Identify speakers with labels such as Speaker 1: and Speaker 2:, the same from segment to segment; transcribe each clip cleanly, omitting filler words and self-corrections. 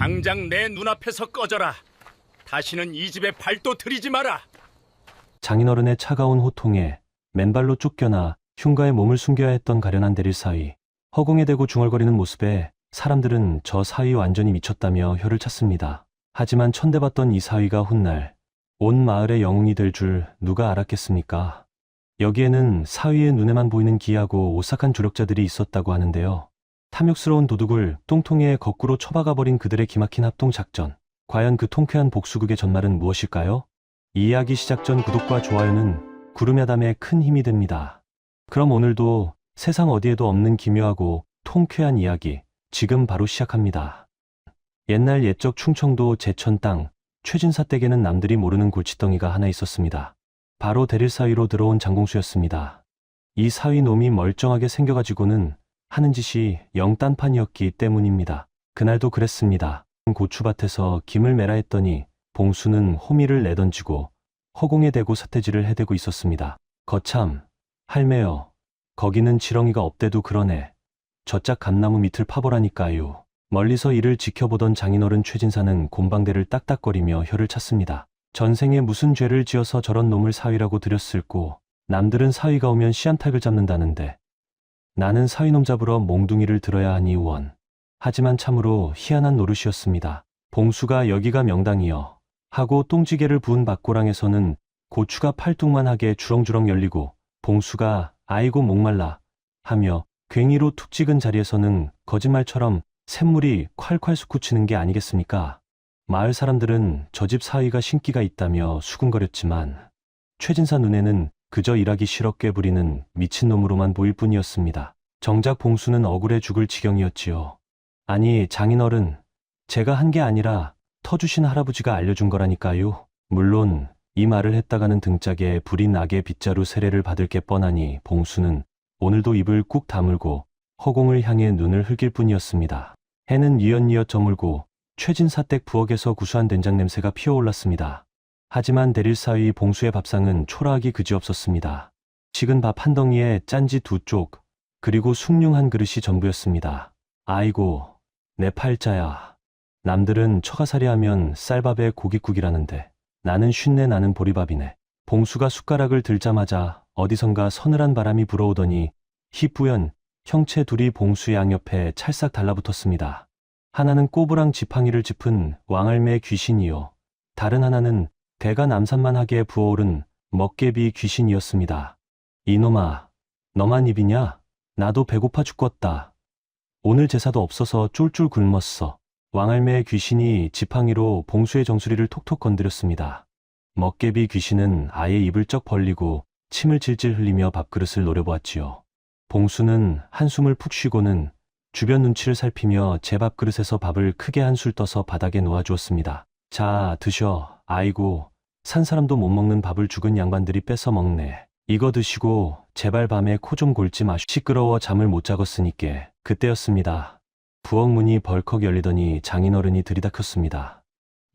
Speaker 1: 당장 내 눈앞에서 꺼져라. 다시는 이 집에 발도 들이지 마라.
Speaker 2: 장인어른의 차가운 호통에 맨발로 쫓겨나 흉가에 몸을 숨겨야 했던 가련한 대릴 사위. 허공에 대고 중얼거리는 모습에 사람들은 저 사위 완전히 미쳤다며 혀를 찼습니다. 하지만 천대받던 이 사위가 훗날 온 마을의 영웅이 될 줄 누가 알았겠습니까? 여기에는 사위의 눈에만 보이는 기이하고 오싹한 조력자들이 있었다고 하는데요. 탐욕스러운 도둑을 똥통에 거꾸로 쳐박아버린 그들의 기막힌 합동작전. 과연 그 통쾌한 복수극의 전말은 무엇일까요? 이 이야기 시작 전 구독과 좋아요는 구름야담에 큰 힘이 됩니다. 그럼 오늘도 세상 어디에도 없는 기묘하고 통쾌한 이야기 지금 바로 시작합니다. 옛날 옛적 충청도 제천 땅 최진사 댁에는 남들이 모르는 골칫덩이가 하나 있었습니다. 바로 대릴 사위로 들어온 장공수였습니다. 이 사위 놈이 멀쩡하게 생겨가지고는 하는 짓이 영 딴판이었기 때문입니다. 그날도 그랬습니다. 고추밭에서 김을 매라 했더니 봉수는 호미를 내던지고 허공에 대고 삿대질을 해대고 있었습니다. 거참, 할매여, 거기는 지렁이가 없대도 그러네. 저짝 감나무 밑을 파보라니까요. 멀리서 이를 지켜보던 장인어른 최진사는 곰방대를 딱딱거리며 혀를 찼습니다. 전생에 무슨 죄를 지어서 저런 놈을 사위라고 들였을꼬. 남들은 사위가 오면 씨암탉을 잡는다는데 나는 사위놈 잡으러 몽둥이를 들어야 하니 원. 하지만 참으로 희한한 노릇이었습니다. 봉수가 여기가 명당이여 하고 똥지게를 부은 밭고랑에서는 고추가 팔뚝만하게 주렁주렁 열리고 봉수가 아이고 목말라 하며 괭이로 툭 찍은 자리에서는 거짓말처럼 샘물이 콸콸 솟구치는 게 아니겠습니까? 마을 사람들은 저 집 사위가 신기가 있다며 수군거렸지만 최진사 눈에는 그저 일하기 싫어 꾀부리는 미친놈으로만 보일 뿐이었습니다. 정작 봉수는 억울해 죽을 지경이었지요. 아니 장인어른, 제가 한 게 아니라 터주신 할아버지가 알려준 거라니까요. 물론 이 말을 했다가는 등짝에 불이 나게 빗자루 세례를 받을 게 뻔하니 봉수는 오늘도 입을 꾹 다물고 허공을 향해 눈을 흘길 뿐이었습니다. 해는 뉘엿뉘엿 저물고 최진사 댁 부엌에서 구수한 된장 냄새가 피어올랐습니다. 하지만 대릴 사위 봉수의 밥상은 초라하기 그지없었습니다. 식은 밥 한 덩이에 짠지 2쪽, 그리고 숭늉 한 그릇이 전부였습니다. 아이고, 내 팔자야. 남들은 처가살이 하면 쌀밥에 고깃국이라는데 나는 쉰내 나는 보리밥이네. 봉수가 숟가락을 들자마자 어디선가 서늘한 바람이 불어오더니 희뿌연 형체 둘이 봉수의 양옆에 찰싹 달라붙었습니다. 하나는 꼬부랑 지팡이를 짚은 왕할매 귀신이요. 다른 하나는 대가 남산만하게 부어오른 먹개비 귀신이었습니다. 이놈아, 너만 입이냐? 나도 배고파 죽겠다. 오늘 제사도 없어서 쫄쫄 굶었어. 왕할매의 귀신이 지팡이로 봉수의 정수리를 톡톡 건드렸습니다. 먹개비 귀신은 아예 입을 쩍 벌리고 침을 질질 흘리며 밥그릇을 노려보았지요. 봉수는 한숨을 푹 쉬고는 주변 눈치를 살피며 제 밥그릇에서 밥을 크게 한술 떠서 바닥에 놓아주었습니다. 자, 드셔. 아이고, 산 사람도 못 먹는 밥을 죽은 양반들이 뺏어 먹네. 이거 드시고 제발 밤에 코 좀 골지 마시. 시끄러워 잠을 못 자겄으니께. 그때였습니다. 부엌 문이 벌컥 열리더니 장인어른이 들이닥쳤습니다.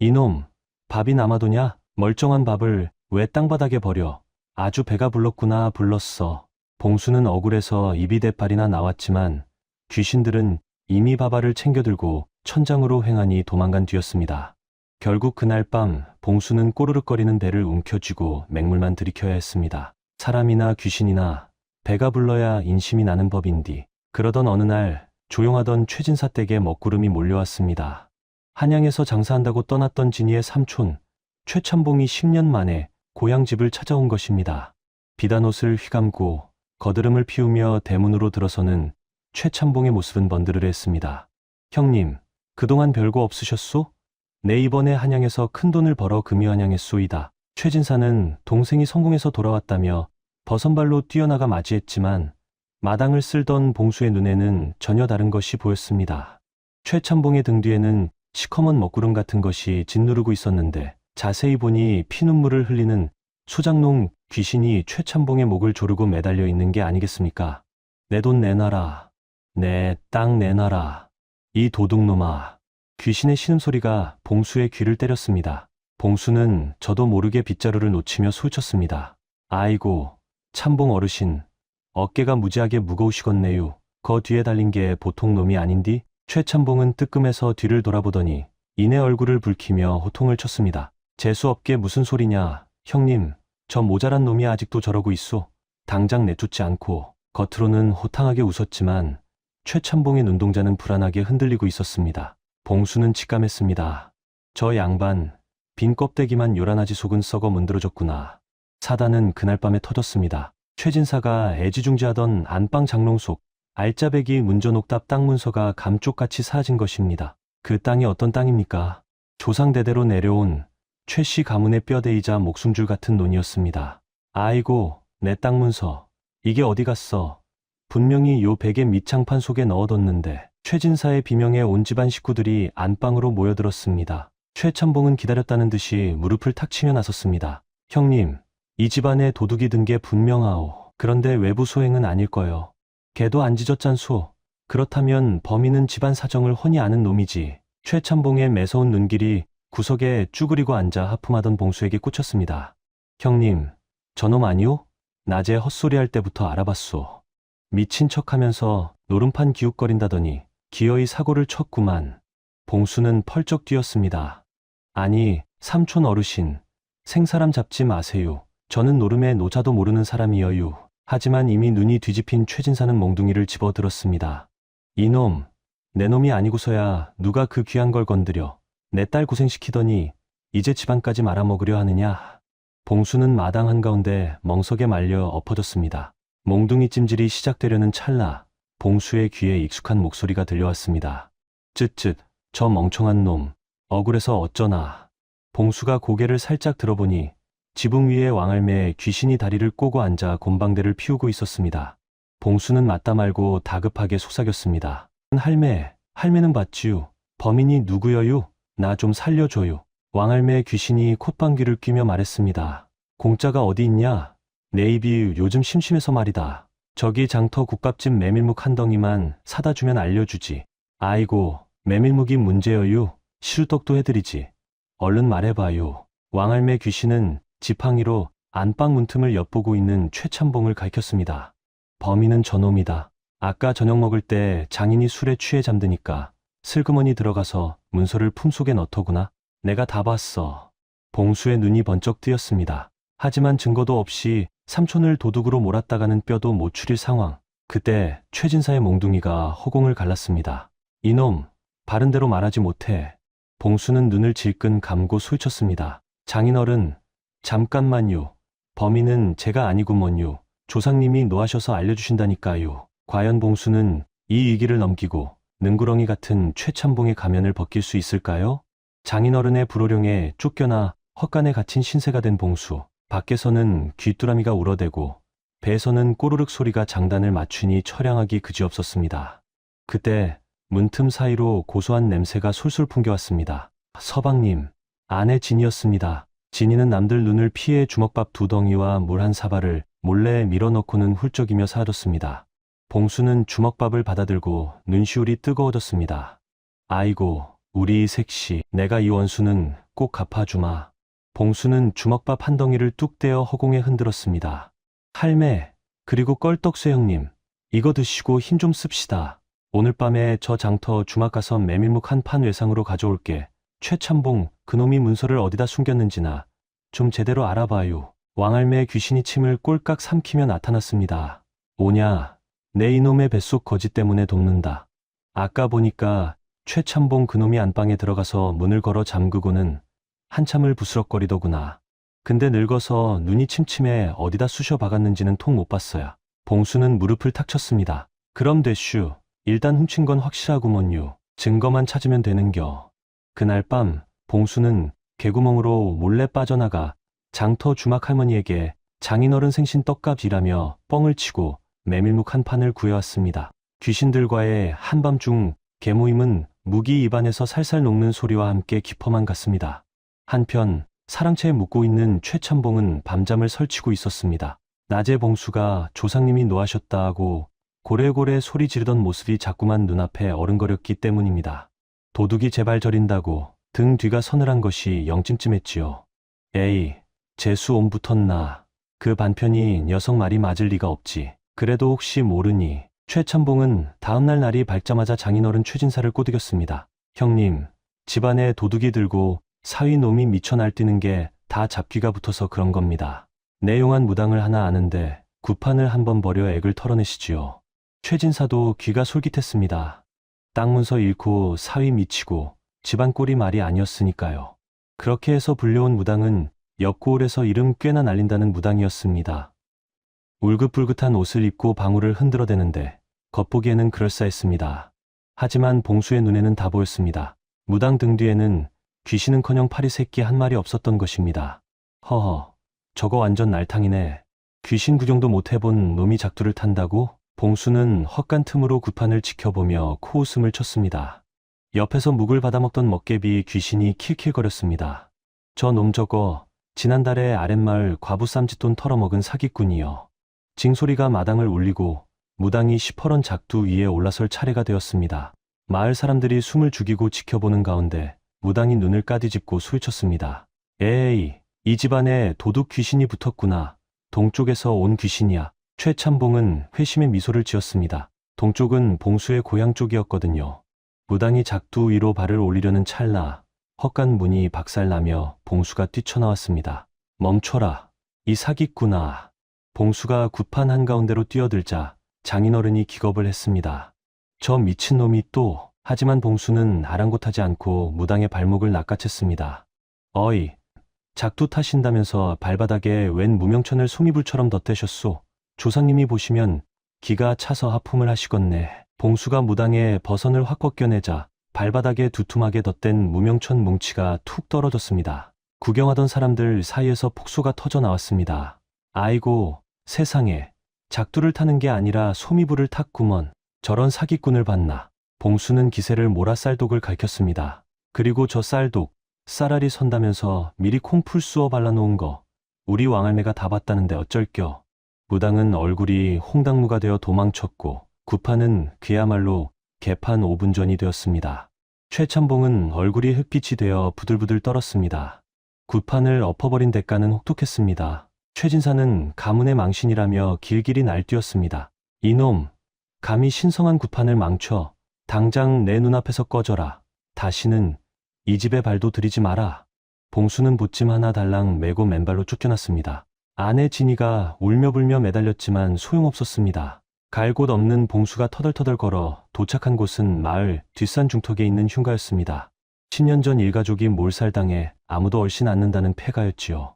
Speaker 2: 이놈, 밥이 남아도냐? 멀쩡한 밥을 왜 땅바닥에 버려? 아주 배가 불렀구나. 불렀어. 봉수는 억울해서 입이 대빨이나 나왔지만 귀신들은 이미 밥알을 챙겨들고 천장으로 횡하니 도망간 뒤였습니다. 결국 그날 밤 봉수는 꼬르륵거리는 배를 움켜쥐고 맹물만 들이켜야 했습니다. 사람이나 귀신이나 배가 불러야 인심이 나는 법인디. 그러던 어느 날 조용하던 최진사 댁에 먹구름이 몰려왔습니다. 한양에서 장사한다고 떠났던 진이의 삼촌 최참봉이 10년 만에 고향집을 찾아온 것입니다. 비단 옷을 휘감고 거드름을 피우며 대문으로 들어서는 최참봉의 모습은 번드르르했습니다. 형님, 그동안 별거 없으셨소? 내 이번에 한양에서 큰돈을 벌어 금이한양했소이다. 최진사는 동생이 성공해서 돌아왔다며 버선발로 뛰어나가 맞이했지만 마당을 쓸던 봉수의 눈에는 전혀 다른 것이 보였습니다. 최참봉의 등 뒤에는 시커먼 먹구름 같은 것이 짓누르고 있었는데 자세히 보니 피눈물을 흘리는 소장농 귀신이 최참봉의 목을 조르고 매달려 있는 게 아니겠습니까? 내 돈 내놔라. 내 땅 내놔라. 이 도둑놈아. 귀신의 신음소리가 봉수의 귀를 때렸습니다. 봉수는 저도 모르게 빗자루를 놓치며 소리쳤습니다. 아이고, 참봉 어르신, 어깨가 무지하게 무거우시겠네요. 거 뒤에 달린 게 보통 놈이 아닌디? 최참봉은 뜨끔해서 뒤를 돌아보더니 이내 얼굴을 붉히며 호통을 쳤습니다. 재수없게 무슨 소리냐. 형님, 저 모자란 놈이 아직도 저러고 있소. 당장 내쫓지 않고. 겉으로는 호탕하게 웃었지만 최찬봉의 눈동자는 불안하게 흔들리고 있었습니다. 봉수는 직감했습니다. 저 양반, 빈 껍데기만 요란하지 속은 썩어 문드러졌구나. 사단은 그날 밤에 터졌습니다. 최진사가 애지중지하던 안방 장롱 속 알짜배기 문전옥답 땅 문서가 감쪽같이 사라진 것입니다. 그 땅이 어떤 땅입니까? 조상대대로 내려온 최씨 가문의 뼈대이자 목숨줄 같은 논이었습니다. 아이고, 내 땅 문서. 이게 어디 갔어? 분명히 요 베개 밑창판 속에 넣어뒀는데. 최진사의 비명에 온 집안 식구들이 안방으로 모여들었습니다. 최찬봉은 기다렸다는 듯이 무릎을 탁 치며 나섰습니다. 형님, 이 집안에 도둑이 든 게 분명하오. 그런데 외부 소행은 아닐 거요. 걔도 안 짖었잖소. 그렇다면 범인은 집안 사정을 훤히 아는 놈이지. 최찬봉의 매서운 눈길이 구석에 쭈그리고 앉아 하품하던 봉수에게 꽂혔습니다. 형님, 저놈 아니오? 낮에 헛소리할 때부터 알아봤소. 미친 척하면서 노름판 기웃거린다더니 기어이 사고를 쳤구만. 봉수는 펄쩍 뛰었습니다. 아니, 삼촌 어르신, 생사람 잡지 마세요. 저는 노름의 노자도 모르는 사람이어요. 하지만 이미 눈이 뒤집힌 최진사는 몽둥이를 집어들었습니다. 이놈, 내 놈이 아니고서야 누가 그 귀한 걸 건드려. 내 딸 고생시키더니 이제 집안까지 말아먹으려 하느냐. 봉수는 마당 한가운데 멍석에 말려 엎어졌습니다. 몽둥이 찜질이 시작되려는 찰나 봉수의 귀에 익숙한 목소리가 들려왔습니다. 쯧쯧, 저 멍청한 놈, 억울해서 어쩌나. 봉수가 고개를 살짝 들어보니 지붕 위에 왕할매에 귀신이 다리를 꼬고 앉아 곰방대를 피우고 있었습니다. 봉수는 맞다 말고 다급하게 속삭였습니다. 할매는 봤지요. 범인이 누구여요? 나 좀 살려줘요. 왕할매의 귀신이 콧방귀를 뀌며 말했습니다. 공짜가 어디 있냐? 내 입이 요즘 심심해서 말이다. 저기 장터 국밥집 메밀묵 한 덩이만 사다 주면 알려주지. 아이고, 메밀묵이 문제여요. 시루떡도 해드리지. 얼른 말해봐요. 왕할매 귀신은 지팡이로 안방 문틈을 엿보고 있는 최찬봉을 가리켰습니다. 범인은 저놈이다. 아까 저녁 먹을 때 장인이 술에 취해 잠드니까 슬그머니 들어가서 문서를 품속에 넣더구나. 내가 다 봤어. 봉수의 눈이 번쩍 뜨였습니다. 하지만 증거도 없이 삼촌을 도둑으로 몰았다가는 뼈도 못 추릴 상황. 그때 최진사의 몽둥이가 허공을 갈랐습니다. 이놈, 바른대로 말하지 못해. 봉수는 눈을 질끈 감고 소리쳤습니다. 장인어른, 잠깐만요. 범인은 제가 아니구먼요. 조상님이 노하셔서 알려주신다니까요. 과연 봉수는 이 위기를 넘기고 능구렁이 같은 최찬봉의 가면을 벗길 수 있을까요? 장인어른의 불호령에 쫓겨나 헛간에 갇힌 신세가 된 봉수. 밖에서는 귀뚜라미가 울어대고 배에서는 꼬르륵 소리가 장단을 맞추니 처량하기 그지없었습니다. 그때 문틈 사이로 고소한 냄새가 솔솔 풍겨왔습니다. 서방님, 아내 진이었습니다. 진이는 남들 눈을 피해 주먹밥 2덩이와 물 한 사발을 몰래 밀어넣고는 훌쩍이며 사라졌습니다. 봉수는 주먹밥을 받아들고 눈시울이 뜨거워졌습니다. 아이고, 우리 색시, 내가 이 원수는 꼭 갚아주마. 봉수는 주먹밥 한 덩이를 뚝 떼어 허공에 흔들었습니다. 할매, 그리고 껄떡쇠 형님, 이거 드시고 힘 좀 씁시다. 오늘 밤에 저 장터 주막 가서 메밀묵 한 판 외상으로 가져올게. 최찬봉, 그놈이 문서를 어디다 숨겼는지나 좀 제대로 알아봐요. 왕할매의 귀신이 침을 꼴깍 삼키며 나타났습니다. 오냐, 내 이놈의 뱃속 거지 때문에 돕는다. 아까 보니까 최찬봉 그놈이 안방에 들어가서 문을 걸어 잠그고는 한참을 부스럭거리더구나. 근데 늙어서 눈이 침침해 어디다 쑤셔 박았는지는 통 못 봤어야. 봉수는 무릎을 탁 쳤습니다. 그럼 됐슈. 일단 훔친 건 확실하구먼요. 증거만 찾으면 되는겨. 그날 밤 봉수는 개구멍으로 몰래 빠져나가 장터 주막 할머니에게 장인어른 생신 떡값이라며 뻥을 치고 메밀묵 한 판을 구해왔습니다. 귀신들과의 한밤중 개모임은 무기 입안에서 살살 녹는 소리와 함께 깊어만 갔습니다. 한편 사랑채에 묻고 있는 최찬봉은 밤잠을 설치고 있었습니다. 낮에 봉수가 조상님이 노하셨다 하고 고래고래 소리 지르던 모습이 자꾸만 눈앞에 어른거렸기 때문입니다. 도둑이 제발 저린다고 등 뒤가 서늘한 것이 영찜찜했지요. 에이, 재수 옴 붙었나. 그 반편이 녀석 말이 맞을 리가 없지. 그래도 혹시 모르니. 최찬봉은 다음날 날이 밝자마자 장인어른 최진사를 꼬드겼습니다. 형님, 집안에 도둑이 들고 사위 놈이 미쳐 날뛰는 게 다 잡귀가 붙어서 그런 겁니다. 내용한 무당을 하나 아는데 구판을 한번 버려 액을 털어내시지요. 최진사도 귀가 솔깃했습니다. 땅 문서 잃고 사위 미치고 집안 꼴이 말이 아니었으니까요. 그렇게 해서 불려온 무당은 옆고을에서 이름 꽤나 날린다는 무당이었습니다. 울긋불긋한 옷을 입고 방울을 흔들어대는데 겉보기에는 그럴싸했습니다. 하지만 봉수의 눈에는 다 보였습니다. 무당 등 뒤에는 귀신은커녕 파리 새끼 한 마리 없었던 것입니다. 허허, 저거 완전 날탕이네. 귀신 구경도 못 해본 놈이 작두를 탄다고? 봉수는 헛간 틈으로 구판을 지켜보며 코웃음을 쳤습니다. 옆에서 묵을 받아먹던 먹개비 귀신이 킬킬거렸습니다. 저 놈 저거 지난달에 아랫마을 과부 쌈짓돈 털어먹은 사기꾼이요. 징소리가 마당을 울리고 무당이 시퍼런 작두 위에 올라설 차례가 되었습니다. 마을 사람들이 숨을 죽이고 지켜보는 가운데 무당이 눈을 까디집고 소리쳤습니다. 에이, 이 집안에 도둑 귀신이 붙었구나. 동쪽에서 온 귀신이야. 최참봉은 회심의 미소를 지었습니다. 동쪽은 봉수의 고향 쪽이었거든요. 무당이 작두 위로 발을 올리려는 찰나 헛간 문이 박살나며 봉수가 뛰쳐나왔습니다. 멈춰라. 이 사기꾼아. 봉수가 구판 한가운데로 뛰어들자 장인어른이 기겁을 했습니다. 저 미친놈이 또. 하지만 봉수는 아랑곳하지 않고 무당의 발목을 낚아챘습니다. 어이, 작두 타신다면서 발바닥에 웬 무명천을 송이불처럼 덧대셨소. 조상님이 보시면 기가 차서 하품을 하시겠네. 봉수가 무당의 버선을 확 벗겨내자 발바닥에 두툼하게 덧댄 무명천 뭉치가 툭 떨어졌습니다. 구경하던 사람들 사이에서 폭소가 터져 나왔습니다. 아이고, 세상에. 작두를 타는 게 아니라 소미불을 탔구먼. 저런 사기꾼을 봤나. 봉수는 기세를 몰아 쌀독을 갈켰습니다. 그리고 저 쌀독, 쌀알이 선다면서 미리 콩풀 쑤어 발라놓은 거 우리 왕할매가 다 봤다는데 어쩔겨. 무당은 얼굴이 홍당무가 되어 도망쳤고 구판은 그야말로 개판 5분 전이 되었습니다. 최참봉은 얼굴이 흙빛이 되어 부들부들 떨었습니다. 구판을 엎어버린 대가는 혹독했습니다. 최진사는 가문의 망신이라며 길길이 날뛰었습니다. 이놈, 감히 신성한 구판을 망쳐. 당장 내 눈앞에서 꺼져라. 다시는 이 집에 발도 들이지 마라. 봉수는 보찜 하나 달랑 메고 맨발로 쫓겨났습니다. 아내 진이가 울며불며 매달렸지만 소용없었습니다. 갈 곳 없는 봉수가 터덜터덜 걸어 도착한 곳은 마을 뒷산 중턱에 있는 흉가였습니다. 10년 전 일가족이 몰살당해 아무도 얼씬 않는다는 폐가였지요.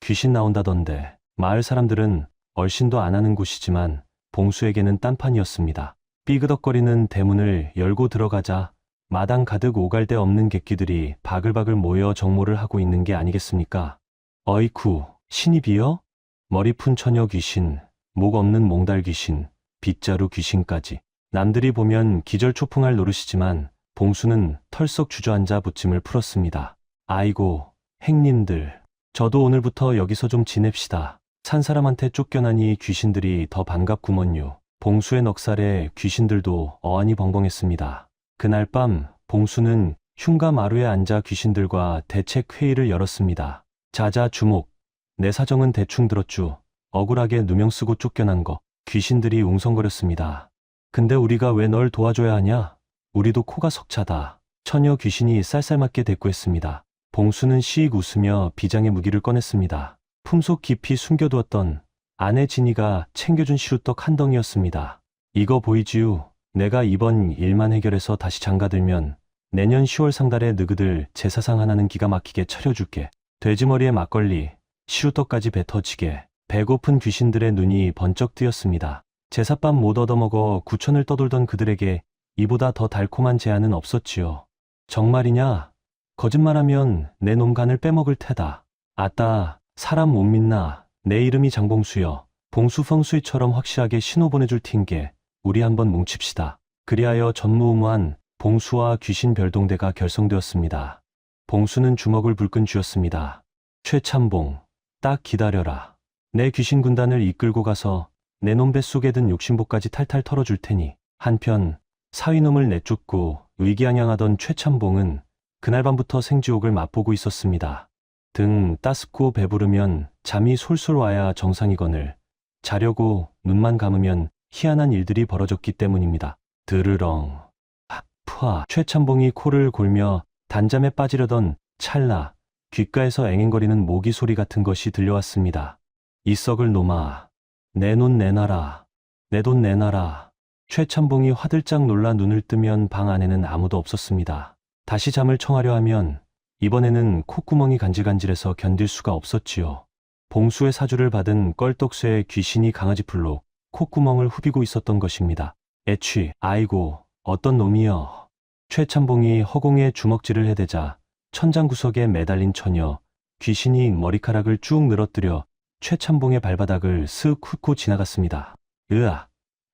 Speaker 2: 귀신 나온다던데. 마을 사람들은 얼씬도 안 하는 곳이지만 봉수에게는 딴판이었습니다. 삐그덕거리는 대문을 열고 들어가자 마당 가득 오갈 데 없는 객기들이 바글바글 모여 정모를 하고 있는 게 아니겠습니까? 어이쿠, 신이 비어? 머리 푼 처녀 귀신, 목 없는 몽달 귀신, 빗자루 귀신까지. 남들이 보면 기절초풍할 노릇이지만 봉수는 털썩 주저앉아 부침을 풀었습니다. 아이고, 행님들. 저도 오늘부터 여기서 좀 지냅시다. 산 사람한테 쫓겨나니 귀신들이 더 반갑구먼요. 봉수의 넉살에 귀신들도 어안이 벙벙했습니다. 그날 밤 봉수는 흉가 마루에 앉아 귀신들과 대책 회의를 열었습니다. 자자 주목. 내 사정은 대충 들었쥬. 억울하게 누명 쓰고 쫓겨난 거. 귀신들이 웅성거렸습니다. 근데 우리가 왜 널 도와줘야 하냐? 우리도 코가 석차다. 처녀 귀신이 쌀쌀맞게 대꾸했습니다. 봉수는 시익 웃으며 비장의 무기를 꺼냈습니다. 품속 깊이 숨겨두었던 아내 진이가 챙겨준 시루떡 한 덩이였습니다. 이거 보이지요? 내가 이번 일만 해결해서 다시 장가들면 내년 10월 상달에 너희들 제사상 하나는 기가 막히게 차려줄게. 돼지머리에 막걸리, 시루떡까지 배 터지게. 배고픈 귀신들의 눈이 번쩍 뜨였습니다. 제사밥 못 얻어먹어 구천을 떠돌던 그들에게 이보다 더 달콤한 제안은 없었지요. 정말이냐? 거짓말하면 내 놈 간을 빼먹을 테다. 아따, 사람 못 믿나. 내 이름이 장봉수여. 봉수펑수이처럼 확실하게 신호 보내줄 텐게 우리 한번 뭉칩시다. 그리하여 전무후무한 봉수와 귀신 별동대가 결성되었습니다. 봉수는 주먹을 불끈 쥐었습니다. 최참봉, 딱 기다려라. 내 귀신 군단을 이끌고 가서 내 놈 뱃속에 든 욕심복까지 탈탈 털어줄 테니. 한편 사위놈을 내쫓고 의기양양하던 최참봉은 그날 밤부터 생지옥을 맛보고 있었습니다. 등 따숩고 배부르면 잠이 솔솔 와야 정상이거늘 자려고 눈만 감으면 희한한 일들이 벌어졌기 때문입니다. 드르렁. 푸아. 최참봉이 코를 골며 단잠에 빠지려던 찰나 귓가에서 앵앵거리는 모기 소리 같은 것이 들려왔습니다. 이 썩을 놈아, 내 돈 내놔라, 내 돈 내놔라. 최참봉이 화들짝 놀라 눈을 뜨면 방 안에는 아무도 없었습니다. 다시 잠을 청하려 하면 이번에는 콧구멍이 간질간질해서 견딜 수가 없었지요. 봉수의 사주를 받은 껄떡쇠의 귀신이 강아지풀로 콧구멍을 후비고 있었던 것입니다. 애취, 아이고, 어떤 놈이여. 최참봉이 허공에 주먹질을 해대자 천장 구석에 매달린 처녀, 귀신이 머리카락을 쭉 늘어뜨려 최참봉의 발바닥을 쓱 훑고 지나갔습니다. 으악,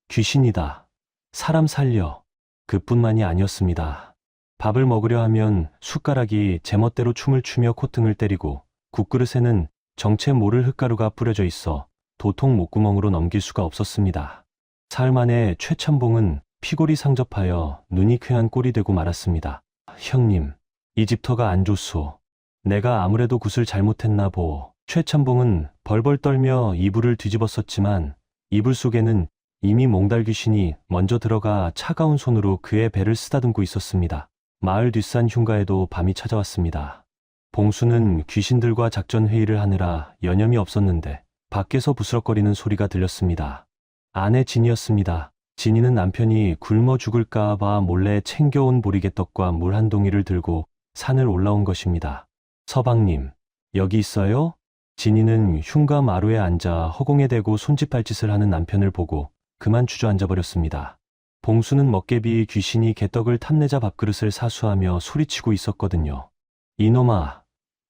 Speaker 2: 귀신이다. 사람 살려. 그뿐만이 아니었습니다. 밥을 먹으려 하면 숟가락이 제멋대로 춤을 추며 콧등을 때리고 국그릇에는 정체 모를 흙가루가 뿌려져 있어 도통 목구멍으로 넘길 수가 없었습니다. 사흘 만에 최참봉은 피골이 상접하여 눈이 쾌한 꼴이 되고 말았습니다. 형님, 이 집터가 안 좋소. 내가 아무래도 굿을 잘못했나 보. 최참봉은 벌벌 떨며 이불을 뒤집었었지만 이불 속에는 이미 몽달 귀신이 먼저 들어가 차가운 손으로 그의 배를 쓰다듬고 있었습니다. 마을 뒷산 흉가에도 밤이 찾아왔습니다. 봉수는 귀신들과 작전 회의를 하느라 여념이 없었는데 밖에서 부스럭거리는 소리가 들렸습니다. 아내 진이었습니다. 진이는 남편이 굶어 죽을까 봐 몰래 챙겨온 보리개떡과 물 한 동이를 들고 산을 올라온 것입니다. 서방님, 여기 있어요? 진이는 흉가 마루에 앉아 허공에 대고 손짓발짓을 하는 남편을 보고 그만 주저앉아 버렸습니다. 봉수는 먹개비 귀신이 개떡을 탐내자 밥그릇을 사수하며 소리치고 있었거든요. 이놈아,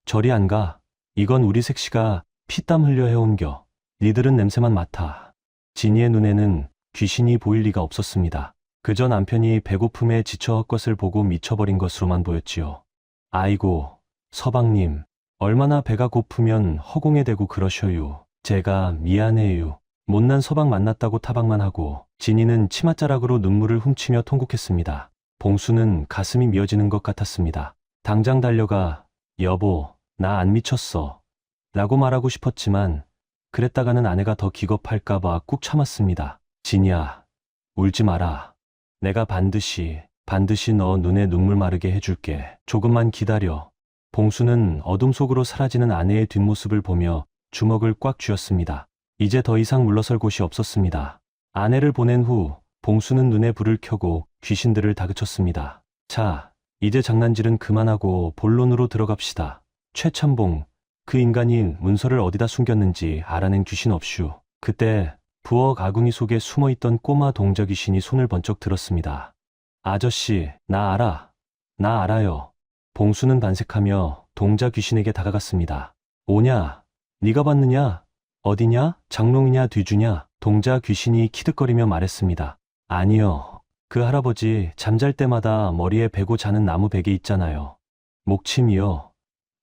Speaker 2: 저리 안 가. 이건 우리 색시가 피땀 흘려 해온겨. 니들은 냄새만 맡아. 진이의 눈에는 귀신이 보일 리가 없었습니다. 그저 남편이 배고픔에 지쳐 헛것을 보고 미쳐버린 것으로만 보였지요. 아이고, 서방님, 얼마나 배가 고프면 허공에 대고 그러셔요. 제가 미안해요. 못난 서방 만났다고 타박만 하고. 진이는 치맛자락으로 눈물을 훔치며 통곡했습니다. 봉수는 가슴이 미어지는 것 같았습니다. 당장 달려가 여보, 나 안 미쳤어 라고 말하고 싶었지만 그랬다가는 아내가 더 기겁할까봐 꾹 참았습니다. 진이야, 울지 마라. 내가 반드시 너 눈에 눈물 마르게 해줄게. 조금만 기다려. 봉수는 어둠 속으로 사라지는 아내의 뒷모습을 보며 주먹을 꽉 쥐었습니다. 이제 더 이상 물러설 곳이 없었습니다. 아내를 보낸 후 봉수는 눈에 불을 켜고 귀신들을 다그쳤습니다. 자, 이제 장난질은 그만하고 본론으로 들어갑시다. 최참봉, 그 인간이 문서를 어디다 숨겼는지 알아낸 귀신 없슈. 그때 부엌 아궁이 속에 숨어있던 꼬마 동자 귀신이 손을 번쩍 들었습니다. 아저씨, 나 알아요. 봉수는 반색하며 동자 귀신에게 다가갔습니다. 오냐? 네가 봤느냐? 어디냐? 장롱이냐 뒤주냐? 동자 귀신이 키득거리며 말했습니다. 아니요. 그 할아버지 잠잘 때마다 머리에 베고 자는 나무 베개 있잖아요. 목침이요.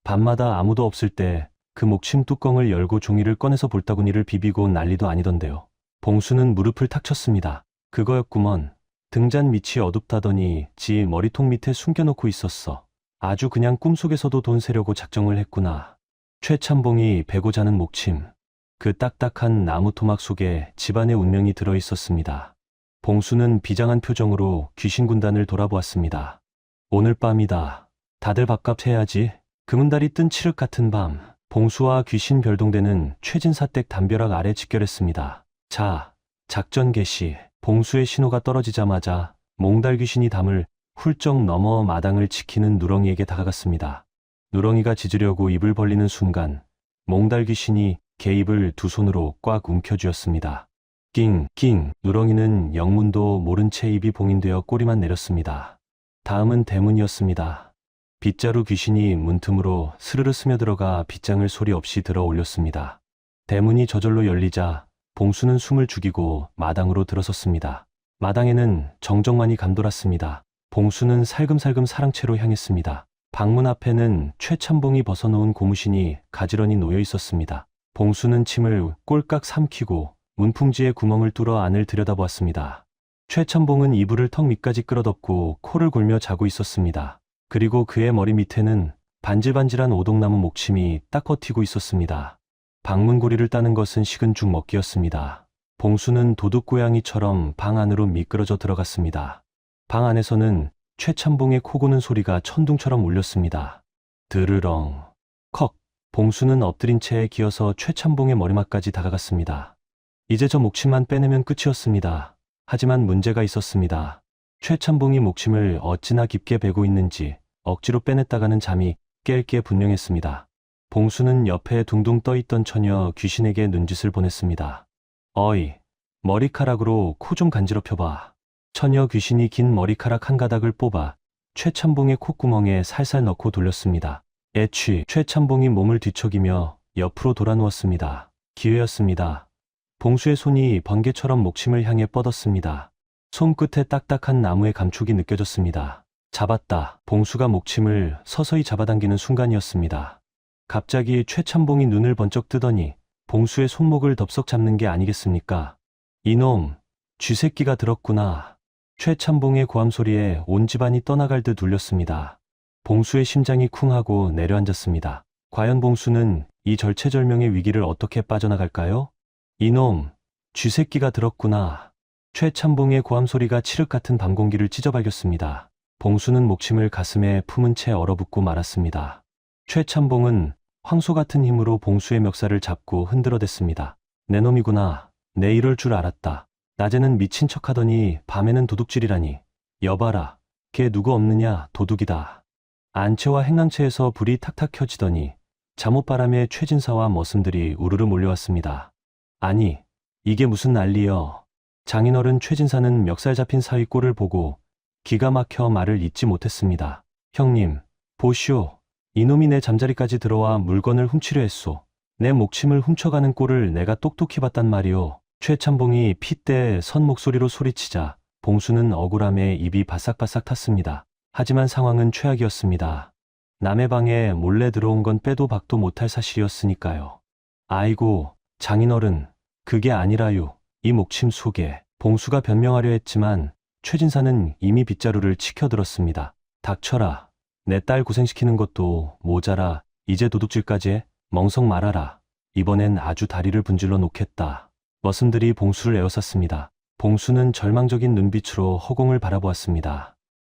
Speaker 2: 밤마다 아무도 없을 때 그 목침 뚜껑을 열고 종이를 꺼내서 볼따구니를 비비고 난리도 아니던데요. 봉수는 무릎을 탁 쳤습니다. 그거였구먼. 등잔 밑이 어둡다더니 지 머리통 밑에 숨겨놓고 있었어. 아주 그냥 꿈속에서도 돈 세려고 작정을 했구나. 최참봉이 베고 자는 목침. 그 딱딱한 나무 토막 속에 집안의 운명이 들어있었습니다. 봉수는 비장한 표정으로 귀신 군단을 돌아보았습니다. 오늘 밤이다. 다들 밥값 해야지. 금은달이 뜬 칠흑 같은 밤. 봉수와 귀신 별동대는 최진사댁 담벼락 아래 집결했습니다. 자, 작전 개시. 봉수의 신호가 떨어지자마자 몽달 귀신이 담을 훌쩍 넘어 마당을 지키는 누렁이에게 다가갔습니다. 누렁이가 짖으려고 입을 벌리는 순간 몽달 귀신이 개입을 두 손으로 꽉 움켜쥐었습니다. 낑. 누렁이는 영문도 모른 채 입이 봉인되어 꼬리만 내렸습니다. 다음은 대문이었습니다. 빗자루 귀신이 문틈으로 스르르 스며들어가 빗장을 소리 없이 들어 올렸습니다. 대문이 저절로 열리자 봉수는 숨을 죽이고 마당으로 들어섰습니다. 마당에는 정적만이 감돌았습니다. 봉수는 살금살금 사랑채로 향했습니다. 방문 앞에는 최참봉이 벗어놓은 고무신이 가지런히 놓여 있었습니다. 봉수는 침을 꼴깍 삼키고 문풍지에 구멍을 뚫어 안을 들여다보았습니다. 최참봉은 이불을 턱 밑까지 끌어덮고 코를 골며 자고 있었습니다. 그리고 그의 머리 밑에는 반질반질한 오동나무 목침이 딱 버티고 있었습니다. 방문고리를 따는 것은 식은 죽 먹기였습니다. 봉수는 도둑고양이처럼 방 안으로 미끄러져 들어갔습니다. 방 안에서는 최참봉의 코 고는 소리가 천둥처럼 울렸습니다. 드르렁. 컥. 봉수는 엎드린 채 기어서 최참봉의 머리맡까지 다가갔습니다. 이제 저 목침만 빼내면 끝이었습니다. 하지만 문제가 있었습니다. 최참봉이 목침을 어찌나 깊게 베고 있는지 억지로 빼냈다가는 잠이 깰 게 분명했습니다. 봉수는 옆에 둥둥 떠있던 처녀 귀신에게 눈짓을 보냈습니다. 어이, 머리카락으로 코 좀 간지럽혀봐. 처녀 귀신이 긴 머리카락 한 가닥을 뽑아 최참봉의 콧구멍에 살살 넣고 돌렸습니다. 애취, 최참봉이 몸을 뒤척이며 옆으로 돌아 누웠습니다. 기회였습니다. 봉수의 손이 번개처럼 목침을 향해 뻗었습니다. 손끝에 딱딱한 나무의 감촉이 느껴졌습니다. 잡았다. 봉수가 목침을 서서히 잡아당기는 순간이었습니다. 갑자기 최참봉이 눈을 번쩍 뜨더니 봉수의 손목을 덥석 잡는 게 아니겠습니까? 이놈, 쥐새끼가 들었구나. 최참봉의 고함 소리에 온 집안이 떠나갈 듯 울렸습니다. 봉수의 심장이 쿵하고 내려앉았습니다. 과연 봉수는 이 절체절명의 위기를 어떻게 빠져나갈까요? 이놈, 쥐새끼가 들었구나. 최참봉의 고함 소리가 칠흑 같은 밤 공기를 찢어발겼습니다. 봉수는 목침을 가슴에 품은 채 얼어붙고 말았습니다. 최참봉은 황소 같은 힘으로 봉수의 멱살을 잡고 흔들어댔습니다. 내 놈이구나. 내 이럴 줄 알았다. 낮에는 미친 척하더니 밤에는 도둑질이라니. 여봐라. 걔 누구 없느냐, 도둑이다. 안채와 행랑채에서 불이 탁탁 켜지더니 잠옷바람에 최진사와 머슴들이 우르르 몰려왔습니다. 아니, 이게 무슨 난리여. 장인어른 최진사는 멱살 잡힌 사위 꼴을 보고 기가 막혀 말을 잇지 못했습니다. 형님, 보시오. 이놈이 내 잠자리까지 들어와 물건을 훔치려 했소. 내 목침을 훔쳐가는 꼴을 내가 똑똑히 봤단 말이오. 최참봉이 핏대 선 목소리로 소리치자 봉수는 억울함에 입이 바싹바싹 탔습니다. 하지만 상황은 최악이었습니다. 남의 방에 몰래 들어온 건 빼도 박도 못할 사실이었으니까요. 아이고, 장인어른, 그게 아니라요. 이 목침 속에. 봉수가 변명하려 했지만 최진사는 이미 빗자루를 치켜들었습니다. 닥쳐라. 내 딸 고생시키는 것도 모자라 이제 도둑질까지 해? 멍석 말아라. 이번엔 아주 다리를 분질러 놓겠다. 머슴들이 봉수를 에워쌌습니다. 봉수는 절망적인 눈빛으로 허공을 바라보았습니다.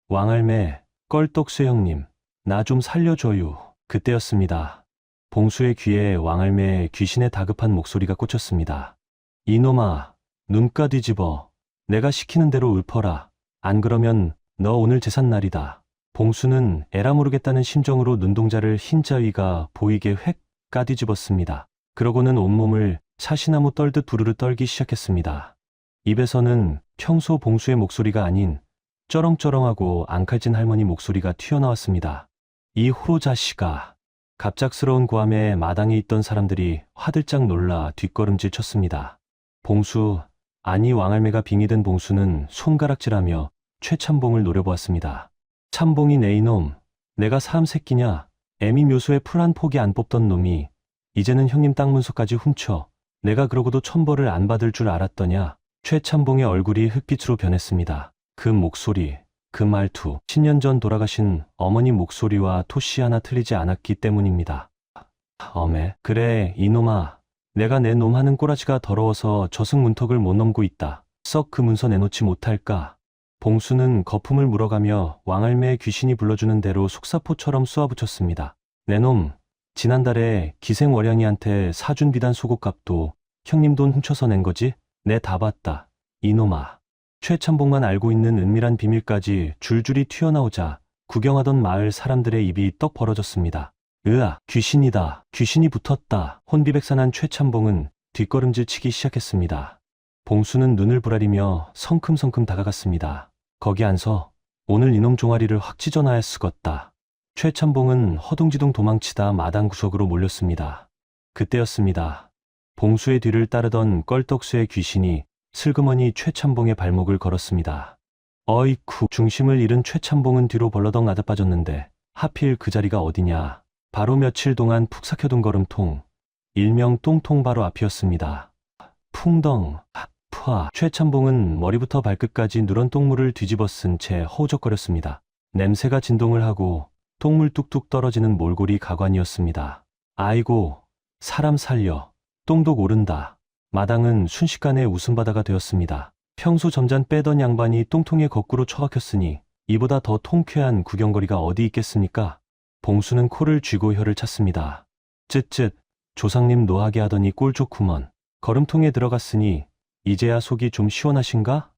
Speaker 2: 왕할매, 껄떡쇠 형님, 나 좀 살려줘요. 그때였습니다. 봉수의 귀에 왕할매의 귀신의 다급한 목소리가 꽂혔습니다. 이놈아, 눈가 뒤집어. 내가 시키는 대로 읊어라. 안 그러면 너 오늘 제삿날이다. 봉수는 에라 모르겠다는 심정으로 눈동자를 흰자위가 보이게 획 까뒤집었습니다. 그러고는 온몸을 사시나무 떨듯 부르르 떨기 시작했습니다. 입에서는 평소 봉수의 목소리가 아닌 쩌렁쩌렁하고 앙칼진 할머니 목소리가 튀어나왔습니다. 이 호로 자식아. 갑작스러운 고함에 마당에 있던 사람들이 화들짝 놀라 뒷걸음질 쳤습니다. 봉수, 아니 왕할매가 빙의된 봉수는 손가락질하며 최참봉을 노려보았습니다. 참봉이 내 이놈, 내가 사람 새끼냐? 애미 묘소에 풀 한 포기 안 뽑던 놈이 이제는 형님 땅 문서까지 훔쳐. 내가 그러고도 천벌을 안 받을 줄 알았더냐? 최참봉의 얼굴이 흑빛으로 변했습니다. 그 목소리, 그 말투, 10년 전 돌아가신 어머니 목소리와 토씨 하나 틀리지 않았기 때문입니다. 어메, 그래 이놈아. 내가 내 놈 하는 꼬라지가 더러워서 저승 문턱을 못 넘고 있다. 썩 그 문서 내놓지 못할까? 봉수는 거품을 물어가며 왕할매의 귀신이 불러주는 대로 속사포처럼 쏘아붙였습니다. 내 놈, 지난달에 기생월양이한테 사준 비단 속옷값도 형님 돈 훔쳐서 낸 거지? 내 다 봤다. 이놈아. 최참봉만 알고 있는 은밀한 비밀까지 줄줄이 튀어나오자 구경하던 마을 사람들의 입이 떡 벌어졌습니다. 으아, 귀신이다. 귀신이 붙었다. 혼비백산한 최참봉은 뒷걸음질 치기 시작했습니다. 봉수는 눈을 부라리며 성큼성큼 다가갔습니다. 거기 앉서 오늘 이놈 종아리를 확 찢어놔야 쓰겄다. 최참봉은 허둥지둥 도망치다 마당 구석으로 몰렸습니다. 그때였습니다. 봉수의 뒤를 따르던 껄떡쇠의 귀신이 슬그머니 최참봉의 발목을 걸었습니다. 어이쿠, 중심을 잃은 최참봉은 뒤로 벌러덩 아다빠졌는데 하필 그 자리가 어디냐. 바로 며칠 동안 푹 삭혀둔 걸음통, 일명 똥통 바로 앞이었습니다. 풍덩, 푸아. 최참봉은 머리부터 발끝까지 누런 똥물을 뒤집어 쓴 채 허우적거렸습니다. 냄새가 진동을 하고 똥물 뚝뚝 떨어지는 몰골이 가관이었습니다. 아이고, 사람 살려. 똥독 오른다. 마당은 순식간에 웃음바다가 되었습니다. 평소 점잔 빼던 양반이 똥통에 거꾸로 처박혔으니 이보다 더 통쾌한 구경거리가 어디 있겠습니까? 봉수는 코를 쥐고 혀를 찼습니다. 쯧쯧, 조상님 노하게 하더니 꼴 좋구먼. 거름통에 들어갔으니 이제야 속이 좀 시원하신가?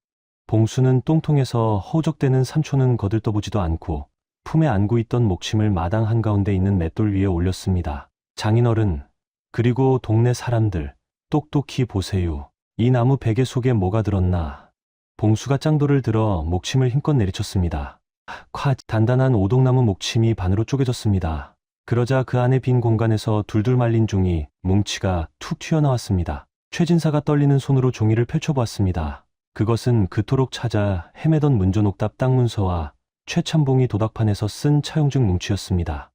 Speaker 2: 봉수는 똥통에서 허우적대는 삼촌은 거들떠보지도 않고 품에 안고 있던 목침을 마당 한가운데 있는 맷돌 위에 올렸습니다. 장인어른, 그리고 동네 사람들, 똑똑히 보세요. 이 나무 베개 속에 뭐가 들었나? 봉수가 짱돌을 들어 목침을 힘껏 내리쳤습니다. 콱, 단단한 오동나무 목침이 반으로 쪼개졌습니다. 그러자 그 안에 빈 공간에서 둘둘 말린 종이, 뭉치가 툭 튀어나왔습니다. 최진사가 떨리는 손으로 종이를 펼쳐보았습니다. 그것은 그토록 찾아 헤매던 문조녹답 땅문서와 최참봉이 도닥판에서 쓴 차용증 뭉치였습니다.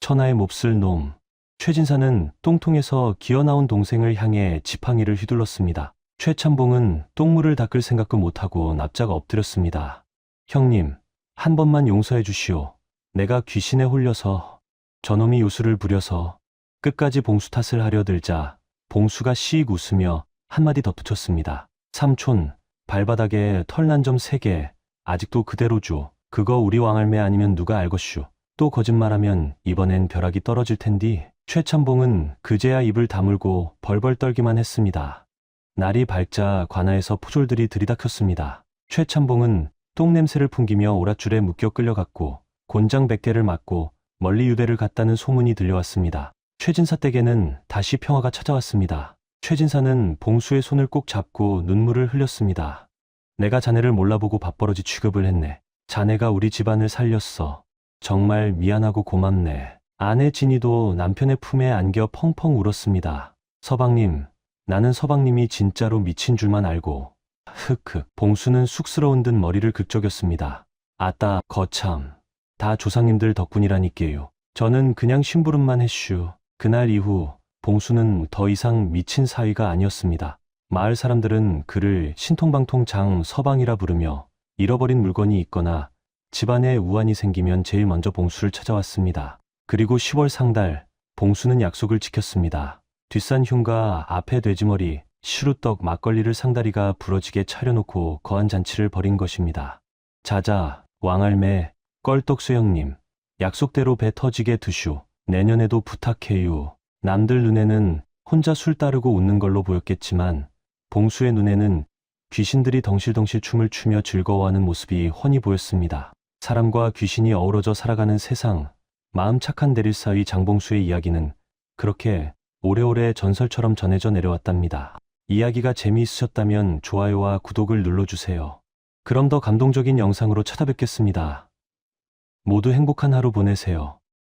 Speaker 2: 천하의 몹쓸 놈. 최진사는 똥통에서 기어나온 동생을 향해 지팡이를 휘둘렀습니다. 최참봉은 똥물을 닦을 생각도 못하고 납작 엎드렸습니다. 형님, 한 번만 용서해 주시오. 내가 귀신에 홀려서, 저놈이 요술을 부려서. 끝까지 봉수 탓을 하려 들자 봉수가 씩 웃으며 한마디 덧붙였습니다. 삼촌, 발바닥에 털난 점 3개, 아직도 그대로죠. 그거 우리 왕할매 아니면 누가 알것슈. 또 거짓말하면 이번엔 벼락이 떨어질 텐디. 최참봉은 그제야 입을 다물고 벌벌 떨기만 했습니다. 날이 밝자 관아에서 포졸들이 들이닥쳤습니다. 최참봉은 똥냄새를 풍기며 오랏줄에 묶여 끌려갔고 곤장 100개를 맞고 멀리 유배를 갔다는 소문이 들려왔습니다. 최진사 댁에는 다시 평화가 찾아왔습니다. 최진사는 봉수의 손을 꼭 잡고 눈물을 흘렸습니다. 내가 자네를 몰라보고 밥버러지 취급을 했네. 자네가 우리 집안을 살렸어. 정말 미안하고 고맙네. 아내 진이도 남편의 품에 안겨 펑펑 울었습니다. 서방님, 나는 서방님이 진짜로 미친 줄만 알고. 흑흑. 봉수는 쑥스러운 듯 머리를 극적였습니다. 아따, 거참. 다 조상님들 덕분이라니께요. 저는 그냥 심부름만 했슈. 그날 이후 봉수는 더 이상 미친 사위가 아니었습니다. 마을 사람들은 그를 신통방통 장 서방이라 부르며 잃어버린 물건이 있거나 집안에 우환이 생기면 제일 먼저 봉수를 찾아왔습니다. 그리고 10월 상달, 봉수는 약속을 지켰습니다. 뒷산 흉가 앞에 돼지머리, 시루떡, 막걸리를 상다리가 부러지게 차려놓고 거한 잔치를 벌인 것입니다. 자자, 왕할매, 껄떡수 형님, 약속대로 배 터지게 드슈. 내년에도 부탁해요. 남들 눈에는 혼자 술 따르고 웃는 걸로 보였겠지만 봉수의 눈에는 귀신들이 덩실덩실 춤을 추며 즐거워하는 모습이 훤히 보였습니다. 사람과 귀신이 어우러져 살아가는 세상, 마음 착한 대릴사위 장봉수의 이야기는 그렇게 오래오래 전설처럼 전해져 내려왔답니다. 이야기가 재미있으셨다면 좋아요와 구독을 눌러주세요. 그럼 더 감동적인 영상으로 찾아뵙겠습니다. 모두 행복한 하루 보내세요.